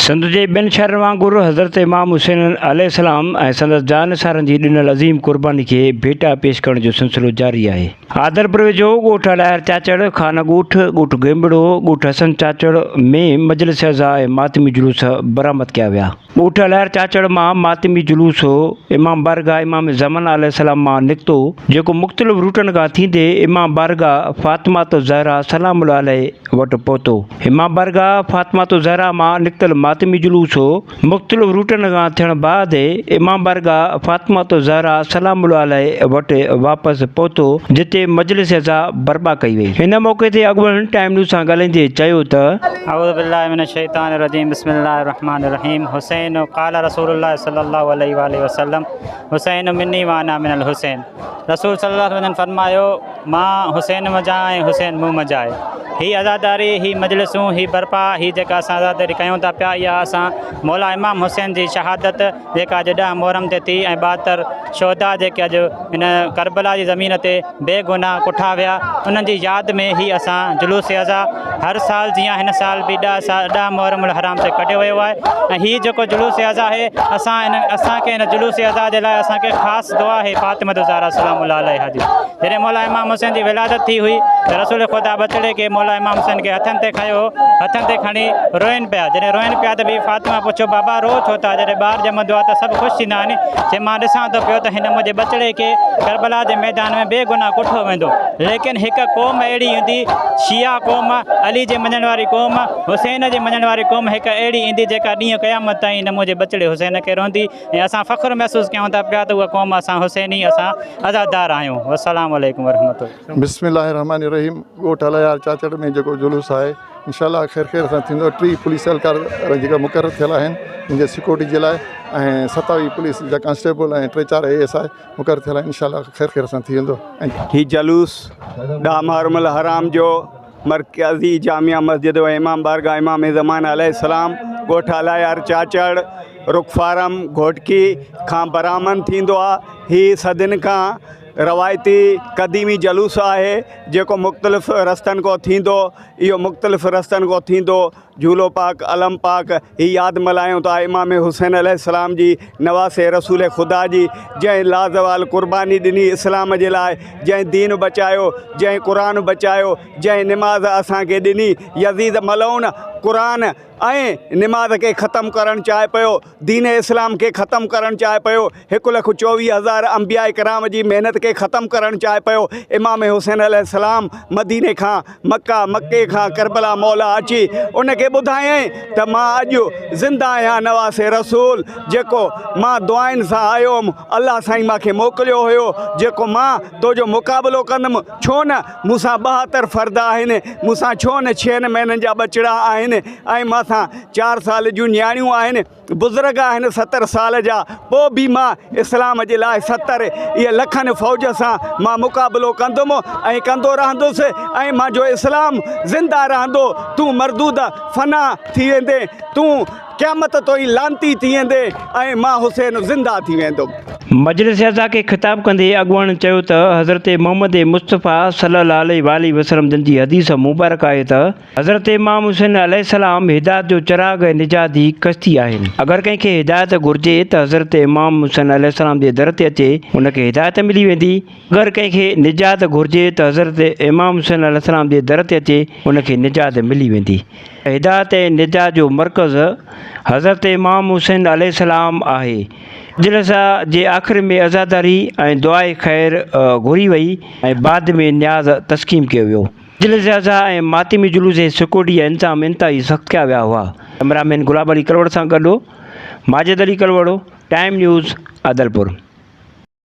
सिंध जे ॿियनि शहरनि वांगुरु हज़रत इमाम हुसैन अलैहिस्सलाम ऐं संदसि जानसारनि जी ॾिनल अज़ीम क़ुर्बानी खे भेटा पेश करण जो सिलसिलो जारी आहे। आदरपुर वेझो ॻोठ अलायर चाचड़, खाना ॻोठ, ॻोठ गेंबड़ो, ॻोठ हसन चाचड़ में मजलिस अज़ा ऐं मातमी जुलूस बरामद कया विया। ॻोठ अलायर चाचड़ मां मातमी जुलूस इमाम बारगाह इमाम ज़मान अलैहिस्सलाम मां निकितो, जेको मुख़्तलिफ़ रूटनि खां थींदे इमाम बारगाह फ़ातिमा ज़हरा सलामुल्लाह अलैह वटि पहुतो। इमाम बारगाह फ़ातिमा ज़हरा मां निकितल मातमी जुलूस मुख़्तलिफ़ रूटनि खां थियण बाद इमाम बारगाह फ़ातिमा ज़हरा सलामुल्लाह अलैह वटि वापसि पहुतो, जिते मजलिस अज़ा बर्पा कई वई। हिन मौक़े ते अॻुवाणी टाइम न्यूज़ सां ॻाल्हाईंदे चयो त अऊज़ु बिल्लाहि मिनश शैतानिर रजीम बिस्मिल्लाहिर रहमानिर रहीम। हुसैन क़ाल रसूलुल्लाह सल्लल्लाहु अलैहि वसल्लम हुसैन मिन्नी व अना मिनल हुसैन। रसूल सल्लल्लाहु अलैहि वसल्लम फरमायो, मां हुसैन मजा ऐं हुसैन मूं मजा आहे। ही आज़ादारी, ही मजलिसूं, ही बर्पा, ही जेका असां आज़ादारी कयूं था पिया, इहा असां मौला इमाम हुसैन जी शहादत जेका अॼु 10 मुहर्रम ते थी ऐं 72 शोहदा जेके अॼु हिन करबला जी ज़मीन ते बेगुनाह कुठा विया, उन्हनि जी यादि में ही असां जुलूस अज़ा हर साल, जीअं हिन साल बि 10 मुहर्रम हराम ते कढियो वियो आहे। ऐं हीअ जेको जुलूस अज़ा आहे, असांखे हिन जुलूस अज़ा जे लाइ असांखे ख़ासि दुआ आहे फ़ातिमा ज़हरा सलामुल्लाह अलैहा जी। जॾहिं मौला इमाम हुसैन जी विलादत थी हुई त रसूल ख़ुदा बचड़े खे मौला इमाम हुसैन खे हथनि ते खयो, हथनि ते खणी रोइनि पिया। जॾहिं रोइनि पिया त बि फ़ातिमा पुछियो, बाबा रो छो था? जॾहिं ॿार ॼमंदो आहे त सभु ख़ुशि थींदा आहिनि। चई, मां ॾिसां थो पियो त हिन मुंहिंजे बचड़े खे करबला जे मैदान में बेगुनाह कुठो वेंदो, लेकिन हिकु क़ौम अहिड़ी ईंदी, शिया क़ौम, अली जे मञण वारी क़ौम, हुसैन जे मञण वारी क़ौम हिकु अहिड़ी ईंदी जेका ॾींहुं क़यामत ताईं हिन मुंहिंजे बचड़े हुसैन खे रहंदी। ऐं असां फ़ख़्रु महसूसु कयूं था पिया त उहा क़ौम असां हुसैनी, असां आज़ादार आहियूं। अस्सलामु अलैकुम वरहमतुल्लाह। बिस्मिल्लाहिर रहमानिर रहीम। ॻोठ अलायर चाचड़ में जेको जुलूस आहे इंशाअल्लाह ख़ैर सां थींदो। 3 पुलिस एहलकार जेका मुक़ररु थियल आहिनि मुंहिंजे सिक्योरिटी जे लाइ, ऐं 27 पुलिस जा कांस्टेबल ऐं 3-4 ASI मुक़ररु थियल आहिनि। इंशाअल्लाह ख़ैर सां थी वेंदो। ही जुलूस 10 मुहर्रम हराम जो मरकज़ी जामिया मस्जिद व इमाम बारगाह इमाम ज़मान अलैहिस्सलाम ॻोठ अलायर चाचड़ रुख फारम घोटकी खां बरामद थींदो आहे। ही सदिन खां रवायती क़दीमी जुलूस आहे जेको मुख़्तलिफ़ रस्तनि खां थींदो। इहो मुख़्तलिफ़ रस्तनि खां थींदो। झूलो पाक, अलम पाक, ही यादि मल्हायूं था इमाम हुसैन अलैहिस्सलाम जी, नवासे रसूल ख़ुदा जी, जंहिं लाज़वाल क़ुर्बानी ॾिनी इस्लाम जे लाइ, जंहिं दीन बचायो, जंहिं क़ुरान बचायो, जंहिं निमाज़ असांखे ॾिनी। यज़ीद मलऊन क़ुरान ऐं निमाज़ खे ख़तमु करणु चाहे पियो, दीन इस्लाम खे ख़तमु करणु चाहे पियो, 1,24,000 अंबिया इकराम जी महिनत खे ख़तमु करणु चाहे पियो। इमाम हुसैन अलैहिस्सलाम मदीने खां, मके खां करबला मौला अची उनखे ॿुधायईं त मां अॼु ज़िंदा आहियां नवासे रसूल, जेको मां दुआनि सां आयो हुउमि, अलाह साईं मूंखे मोकिलियो हुयो, जेको मां तुंहिंजो मुक़ाबिलो कंदुमि। छो न मूंसां 72 फ़र्द आहिनि, मूंसां छो न 6 महीननि जा बचड़ा आहिनि, ऐं मांसां 4 साल जूं नियाणियूं आहिनि, बुज़ुर्ग आहिनि 70 साल जा। पोइ बि मां इस्लाम जे लाइ 70 इहे लखनि फ़ौज सां मां मुक़ाबिलो कंदुमि ऐं कंदो रहंदुसि, ऐं मुंहिंजो इस्लाम ज़िंदा रहंदो। तूं मरदूद फना थी वेंदे, तूं क़यामत ताईं लानती थी वेंदे, ऐं मां हुसैन ज़िंदा थी वेंदुमि। मजलिस अज़ा खे ख़िताब कंदे अॻुवाणी चयो त हज़रत मोहम्मद मुस्तफ़ा सल्लल्लाहु अलैहि वसल्लम जन जी हदीस मुबारक आहे त हज़रत इमाम हुसैन अलैहिस्सलाम हिदायत जो चिराग ऐं निजात जी कश्ती आहिनि। अगरि कंहिंखे हिदायत घुरिजे त हज़रत इमाम हुसैन अलैहिस्सलाम जे दर ते अचे, उनखे हिदायत मिली वेंदी। अगरि कंहिंखे निजात घुरिजे त हज़रत इमाम हुसैन अलैहिस्सलाम जे दर ते अचे, उनखे निजात मिली वेंदी। हिदायत ऐं निजात जो मर्कज़ हज़रत इमाम हुसैन अलैहिस्सलाम आहे। मजलिस जे आख़िर में अज़ादारी ऐं दुआए ख़ैर घुरी वई ऐं बाद में न्याज़ तस्कीम कयो वियो। मजलिस अज़ा ऐं मातमी जुलूस जे सिक्योरिटी जा इंतज़ाम इंतहाई सख़्तु कया विया हुआ। कैमरामैन गुलाब अली कलवड़ सां गॾु माजिद अली कलवड़, टाइम न्यूज़, आदलपुर।